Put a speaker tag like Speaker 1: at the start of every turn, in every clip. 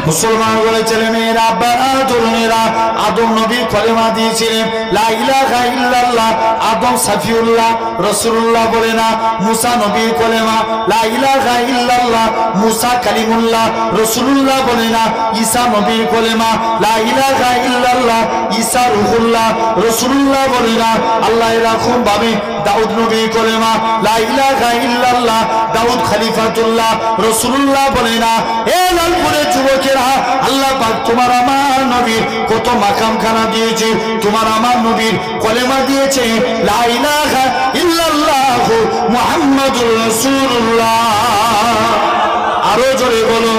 Speaker 1: মুসলমান বলে ছেলে মেয়েরা, আব্বারা, তরুণেরা, আদম নবী কলেমা দিয়েছিলেন লা ইলাহা ইল্লাল্লাহ, আদম সাফিউল্লাহ রাসূলুল্লাহ বলে না। মুসা নবীর কলেমা লা ইলাহা ইল্লাল্লাহ, মুসা কালিমুল্লাহ রাসূলুল্লাহ বলে না। ঈসা নবীর কলেমা লা ইলাহা ইল্লাল্লাহ, ঈসা রূহুল্লাহ রাসূলুল্লাহ বলে না। আল্লাহ এরকম ভাবে দাউদ নবীর কলেমা লা ইলাহা ইল্লাল্লাহ, দাউদ খলিফাতুল্লাহ রাসূলুল্লাহ বলে না। এ লালপুরের যুবকেরা, আল্লাহ পাক তোমার আমার নবীর কত মাকামখানা দিয়েছে, তোমার আমার নবীর কলেমা দিয়েছে লা ইলাহা ইল্লাল্লাহ মুহাম্মাদুর রাসূলুল্লাহ। আরো জোরে বলো।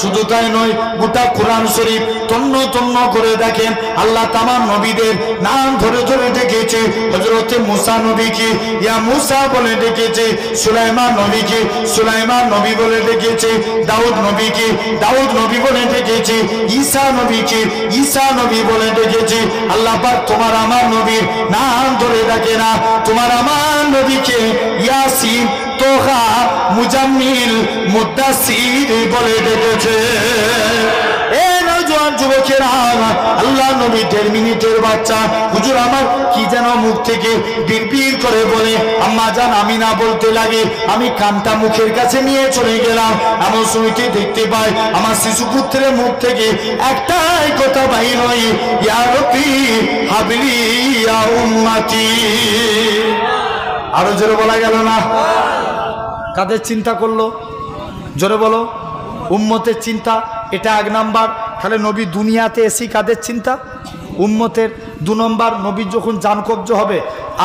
Speaker 1: শুধু তাই নয়, গোটা কোরআন শরীফ তন্ন তন্ন করে দেখেন, আল্লাহ তামাম নবীদের নাম ধরে ধরে ডেকেছে। হযরতে মুসা নবীকে ইয়া মুসা বলে ডেকেছে, সুলাইমান নবীকে সুলাইমান নবী বলে ডেকেছে, দাউদ নবীকে দাউদ নবী বলে ডেকেছে, ঈসা নবীকে ঈসা নবী বলে ডেকেছে। আল্লাহ পাক তোমার আমার নবীর নাম ধরে ডাকে না, তোমার আমার নবীকে ইয়াসিন, তোহা, মুজাম্মিল, মুদ্দাসির বলে ডেকেছে। এ নওজোয়ান যুবকেরা, আল্লাহ নবী 1.5 মিনিটের বাচ্চা, হুজুর আমার কি যেন মুখ থেকে বিড়বিড় করে বলে, আম্মা জান আমিনা বলতে লাগে। আমি কানটা মুখের কাছে নিয়ে চলে গেলাম, এমন সময়তে দেখতে পাই আমার শিশুপুত্রের মুখ থেকে একটাই কথা বাইর হয়, ইয়া রব্বি হাবলি ইয়া উম্মতি। আরো জোরে বলা গেল না? কাদের চিন্তা করলো? জোরে বলো। উম্মতের চিন্তা, এটা 1 নাম্বার। তাহলে নবী দুনিয়াতে এসেই কাদের চিন্তা? উম্মতের। 2 নম্বর, নবীর যখন জান কবজ হবে,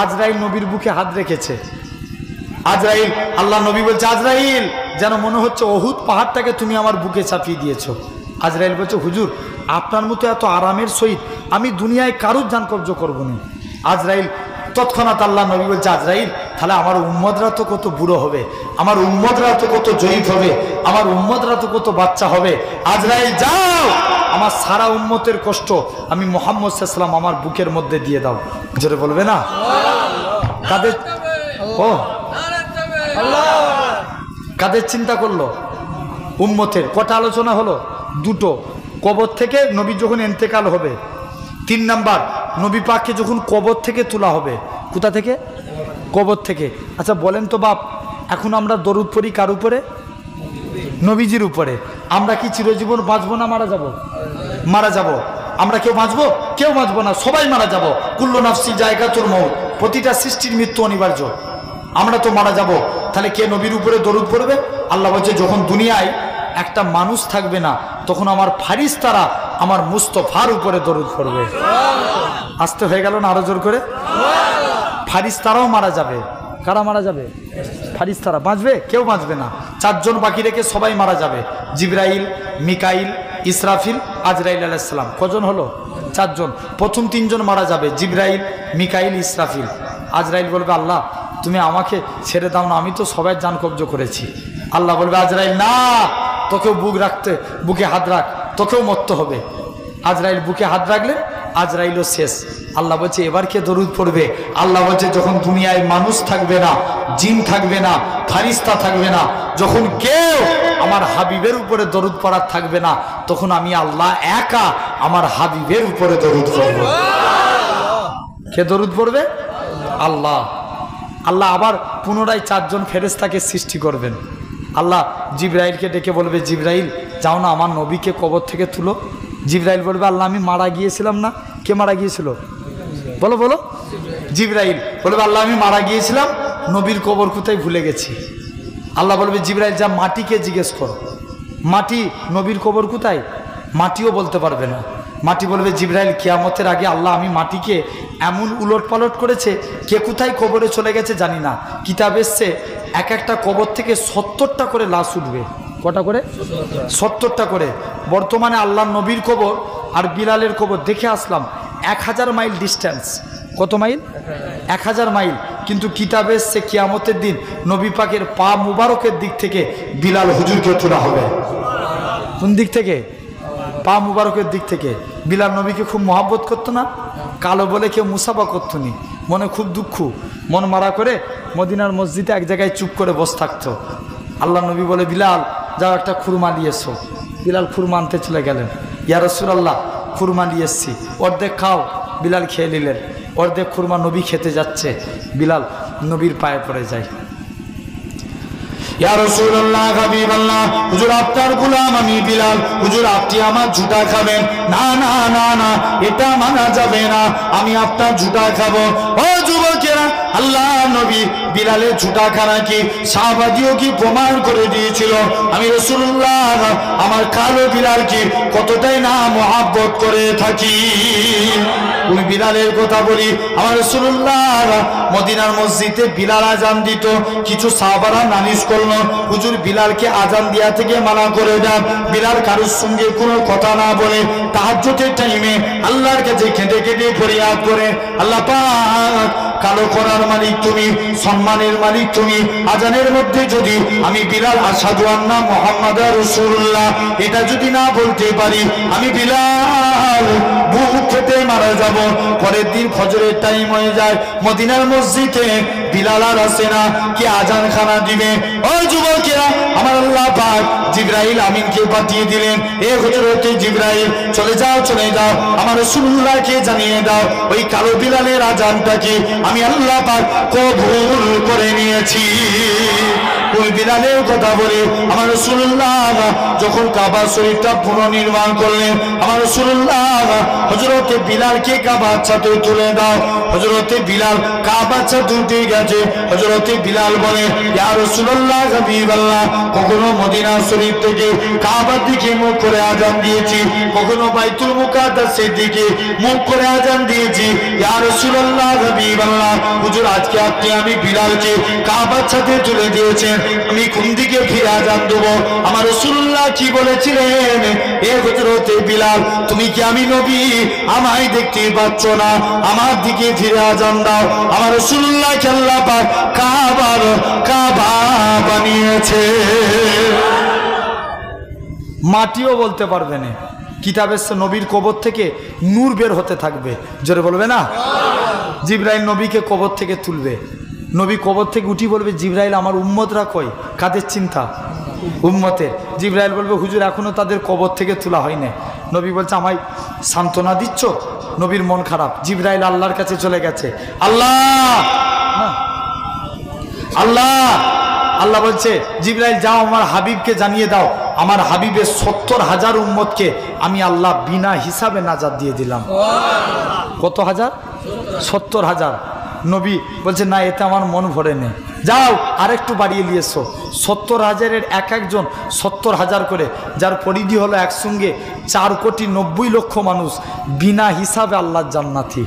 Speaker 1: আজরাইল নবীর বুকে হাত রেখেছে। আজরাইল, আল্লাহ নবী বলছে আজরাইল, যেন মনে হচ্ছে অহুদ পাহাড়টাকে তুমি আমার বুকে চাপিয়ে দিয়েছো। আজরাইল বলছে হুজুর আপনার মতো এত আরামের সহিত আমি দুনিয়ায় কারুর জান কবজ করবো না। আজরাইল তৎক্ষণাৎ আল্লাহ নবী বলছে আজরাইল, তাহলে আমার উম্মতরা তো কত বুড়ো হবে, আমার উম্মতরা তো কত জয়ীফ হবে, আমার উম্মতরা তো কত বাচ্চা হবে। আজরাইল যাও, আমার সারা উম্মতের কষ্ট আমি মুহাম্মদ সাল্লাল্লাহু আলাইহি ওয়াসাল্লাম আমার বুকের মধ্যে দিয়ে দাও। জোরে বলবে না? কাদের কাদের চিন্তা করলো? উম্মতের। কটা আলোচনা হলো? 2টো। কবর থেকে নবী যখন ইন্তেকাল হবে। 3 নাম্বার, নবী পাককে যখন কবর থেকে তোলা হবে। কোথা থেকে? কবর থেকে। আচ্ছা বলেন তো বাপ, এখন আমরা দরুদ পড়ি কার উপরে? নবীজির উপরে। আমরা কি চিরজীবন বাঁচবো না মারা যাব? মারা যাব। আমরা কেউ বাঁচবো? কেউ বাঁচবো না, সবাই মারা যাব। কুল্লু নাফসি জায়গাতুল মউত, প্রতিটা সৃষ্টির মৃত্যু অনিবার্য। আমরা তো মারা যাব, তাহলে কে নবীর উপরে দরুদ পড়বে? আল্লাহ বলছে যখন দুনিয়ায় একটা মানুষ থাকবে না, তখন আমার ফারিস্তারা আমার মুস্তফার উপরে দরুদ পড়বে। আসতে হয়ে গেল না? আরো জোর করে। ফারিস্তারাও মারা যাবে। কারা মারা যাবে? ফারিস্তারা। বাঁচবে? কেউ বাঁচবে না। 4 জন বাকি রেখে সবাই মারা যাবে। জিবরাইল, মিকাইল, ইসরাফিল, আজরাইল আলাইহিস সালাম। কজন হলো? 4 জন। প্রথম 3 জন মারা যাবে, জিবরাইল, মিকাইল, ইসরাফিল। আজরাইল বলবে আল্লাহ তুমি আমাকে ছেড়ে দাও না, আমি তো সবাই জান কবজ করেছি। আল্লাহ বলবে আজরাইল না, তোকেও বুকে হাত রাখ, তোকেও মরতে হবে। আজরাইল বুকে হাত রাখলে আজরাইলও শেষ। আল্লাহ বলছে এবার কে দরুদ পড়বে? আল্লাহ বলছে যখন দুনিয়ায় মানুষ থাকবে না, জিন থাকবে না, ফারিস্তা থাকবে না, যখন কেউ আমার হাবিবের উপরে দরুদ পড়ার থাকবে না, তখন আমি আল্লাহ একা আমার হাবিবের উপরে দরুদ পড়ব। কে দরুদ পড়বে? আল্লাহ। আল্লাহ আবার পুনরায় 4 জন ফেরেশতাকে সৃষ্টি করবেন। আল্লাহ জিবরাইলকে ডেকে বলবে জিবরাইল যাও না আমার নবীকে কবর থেকে তুলো। জিবরাইল বলবে আল্লাহ আমি মারা গিয়েছিলাম না। কে মারা গিয়েছিল? বলো বলো। জিবরাইল বলবে আল্লাহ আমি মারা গিয়েছিলাম, নবীর কবর কোথায় ভুলে গেছি। আল্লাহ বলবে জিবরাইল যা মাটিকে জিজ্ঞেস করো, মাটি নবীর কবর কোথায়? মাটিও বলতে পারবে না। মাটি বলবে জিবরাইল কিয়ামতের আগে আল্লাহ আমি মাটিকে এমন উলট পালট করেছে, কে কোথায় কবরে চলে গেছে জানি না। কিতাব এসছে এক একটা কবর থেকে 70টা করে লাশ উঠবে। কটা করে? 70টা করে। বর্তমানে আল্লাহ নবীর কবর আর বিলালের কবর দেখে আসলাম 1000 মাইল ডিস্টেন্স। কত মাইল? 1000 মাইল। কিন্তু কিতাবে এসছে কিয়ামতের দিন নবী পাকের পা মুবারকের দিক থেকে বিলাল হুজুরকে তোলা হবে। কোন দিক থেকে? পা মুবারকের দিক থেকে। বিলাল নবীকে খুব মহাব্বত করতো না? কালো বলে কেউ মুসাফা করতো নি, মনে খুব দুঃখ, মন মারা করে মদিনার মসজিদে এক জায়গায় চুপ করে বসে থাকতো। আল্লাহ নবী বলে বিলাল যাও একটা খুরমা নিয়ে এসো। বিলাল খুরমা আনতে চলে গেলেন। ইয়া রাসূলুল্লাহ খুরমা নিয়ে এসছি, অর্ধেক খাও। বিলাল খেয়ে নিলেন। অর্ধেক খুরমা নবী খেতে যাচ্ছে, বিলাল নবীর পায়ে পড়ে যায়। ইয়া রাসূলুল্লাহ, হাবিবাল্লাহ, হুজুর আপনার গোলাম আমি বিলাল, হুজুর আপনি আমার জুতা খাবেন। না না না না, এটা মানা যাবে না, আমি আপনার জুতা খাবো। ও যুবকেরা, আল্লাহ নবী বিলালের জুতা খানা কি সাহাবাদিও কি প্রমাণ করে দিয়েছিল আমি রাসূলুল্লাহ আমার কালো বিলাল কি কতটাই না মহব্বত করে থাকি। ওই বিলালের কথা বলি, আমার রাসূলুল্লাহ মদিনার মসজিদে বিলাল আজান দিত, কিছু সাহাবারা নালিশ করলো, হুজুর বিলালকে আজান দেওয়া থেকে মানা করে দেন। বিলাল কারোর সঙ্গে কোনো কথা না বলে তাহাজ্জুদের টাইমে আল্লাহর কাছে কেঁদে কেঁদে ফরিয়াদ করে, আল্লাহ পাক কালো করার মালিক তুমি, সম্মানের মালিক তুমি, আজানের মধ্যে যদি আমি বিলাল আশহাদু আন্না মুহাম্মাদুর রাসূলুল্লাহ এটা যদি না বলতে পারি, আমি বিলাল বুক ফেটে মারা যাব। পরের দিন ফজরের টাইম হয়ে যায়, মদিনার মসজিদে বিলাল আর আসে না, কি আজান খানা দিবে। ও যুবকেরা, আমার আল্লাহ পাক জিবরাইল আমিনকে পাঠিয়ে দিলেন, এ হযরতে জিবরাইল চলে যাও চলে যাও, আমার রাসূলুল্লাহকে জানিয়ে দাও ওই কালো বিলালের আজানটাকে আমি আল্লাহ পাক কবুল করে নিয়েছি। ওই বিলালের কথা বলে আমার রাসূলুল্লাহ যখন কাবা শরীফটা পুনর্নির্মাণ করলেন, আমার রাসূলুল্লাহ হযরতে বিলালকে কাবার ছাদে তুলে দাও। হযরতে বিলাল কাবার ছাদে উঠে গেছে। হযরতে বিলাল বলে, ইয়া রাসূলুল্লাহ, হাবিবাল্লাহ, কখনো মদিনা শরীফ থেকে কাবার দিকে মুখ করে আজান দিয়েছি, কখনো বাইতুল মুকাদ্দাসের দিকে মুখ করে আজান দিয়েছি। ইয়া রাসূলুল্লাহ, হাবিবাল্লাহ, হুজুর আজকে আপনি আমি বিলালকে কাবার ছাদে তুলে দিয়েছেন, আমি কোন দিকে ফিরে আজান দেব? আমার রাসূলুল্লাহ কি বলেছিলেন, এ হযরতে বিলাল, তুমি কি আমি নবী আমায় দেখতে পাচ্ছ না? আমার দিকে ফিরে আজান দাও। আমার রাসূলুল্লাহকে আল্লাহ পাক কাবা বানিয়েছে। মাটিও বলতে পারবে না, কিতাবের নবীর কবর থেকে নূর বের হতে থাকবে, জোরে বলবে না? জিবরাইল নবীকে কবর থেকে তুলবে, নবী কবর থেকে উঠি বলবে, জিবরাইল আমার উম্মতরা কই? কাদের চিন্তা? উম্মতের। জিবরাইল বলবে, হুজুর এখনো তাদের কবর থেকে তোলা হয় না। নবী বলছে, আমায় সান্ত্বনা দিচ্ছ? নবীর মন খারাপ। জিবরাইল আল্লাহর কাছে চলে গেছে। আল্লাহ আল্লাহ আল্লাহ বলছে, জিবরাইল যাও আমার হাবিবকে জানিয়ে দাও, আমার হাবিবের ৭০,০০০ উম্মতকে আমি আল্লাহ বিনা হিসাবে নাজাত দিয়ে দিলাম। কত হাজার? ৭০,০০০। নবী বলছে, না এতে আমার মন ভরে নেই, যাও আরেকটু বাড়িয়ে নিয়েছো। ৭০,০০০-এর এক একজন ৭০,০০০ করে, যার পরিধি হলো একসঙ্গে ৪,৯০,০০,০০০ মানুষ বিনা হিসাবে আল্লাহর জান্নাতি।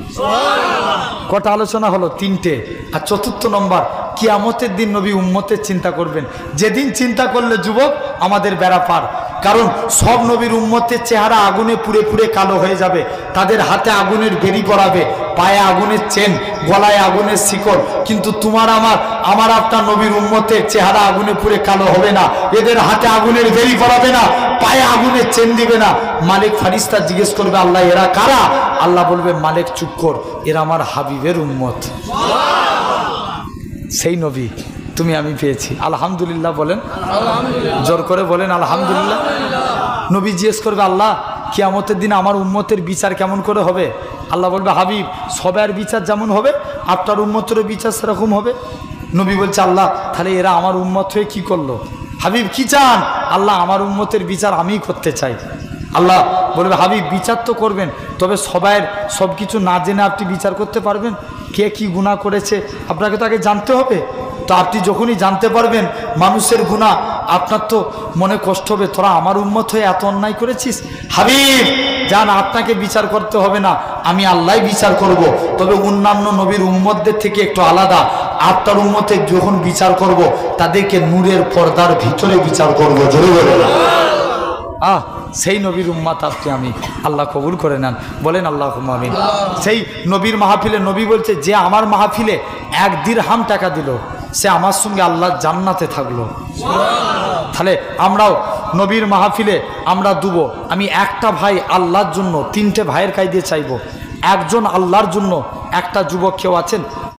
Speaker 1: কটা আলোচনা হলো? ৩টে। আর ৪র্থ নম্বর, কিয়ামতের দিন নবী উম্মতের চিন্তা করবেন। যেদিন চিন্তা করলে যুবক আমাদের বেড়া পার, কারণ সব নবীর উম্মতের চেহারা আগুনে পুড়ে পুড়ে কালো হয়ে যাবে, তাদের হাতে আগুনের বেরি পরাবে, পায়ে আগুনের চেন, গলায় আগুনের শিকড়। কিন্তু তোমার আমার আপনার নবীর উম্মতের চেহারা আগুনে পুড়ে কালো হবে না, এদের হাতে আগুনের বেরি পরাবে না, পায়ে আগুনের চেন দিবে না। মালিক ফারিস্তা জিজ্ঞেস করবে, আল্লাহ এরা কারা? আল্লাহ বলবে, মালিক চুপ কর, এরা আমার হাবিবের উম্মত। সেই নবী তুমি আমি পেয়েছি, আলহামদুলিল্লাহ বলেন, জোর করে বলেন আলহামদুলিল্লাহ। নবী জিজ্ঞেস করবে, আল্লাহ কিয়ামতের দিন আমার উম্মতের বিচার কেমন করে হবে? আল্লাহ বলবে, হাবিব সবার বিচার যেমন হবে আপনার উম্মতেরও বিচার সেরকম হবে। নবী বলছে, আল্লাহ তাহলে এরা আমার উম্মত হয়ে কি করলো? হাবিব কি চান? আল্লাহ আমার উম্মতের বিচার আমিই করতে চাই। আল্লাহ বলবে, হাবিব বিচার তো করবেন, তবে সবাইয়ের সব কিছু না জেনে আপনি বিচার করতে পারবেন? কে কি গুনাহ করেছে আপনাকে তো আগে জানতে হবে। তো আপনি যখনই জানতে পারবেন মানুষের গুনাহ, আপনার তো মনে কষ্ট হবে, তোরা আমার উম্মত হয়ে এত অন্যায় করেছিস। হাবিব জান, আপনাকে বিচার করতে হবে না, আমি আল্লাহ বিচার করব। তবে অন্যান্য নবীর উম্মতদের থেকে একটু আলাদা, আপনার উম্মতের যখন বিচার করব তাদেরকে নূরের পর্দার ভিতরে বিচার করব। জোরে বলেন সেই নবীর উম্মত আপনি আমি, আল্লাহ কবুল করে নেন, বলেন আল্লাহুম্মা আমিন। সেই নবীর মাহফিলে নবী বলছে, যে আমার মাহফিলে 1 দিরহাম টাকা দিল সে আমার সঙ্গে আল্লাহর জান্নাতে থাকলো। তাহলে আমরাও নবীর মাহফিলে আমরা দুবো। আমি একটা ভাই আল্লাহর জন্য 3টে ভাইয়ের কাছে দিয়ে চাইবো, একজন আল্লাহর জন্য। একটা যুবক কেউ আছেন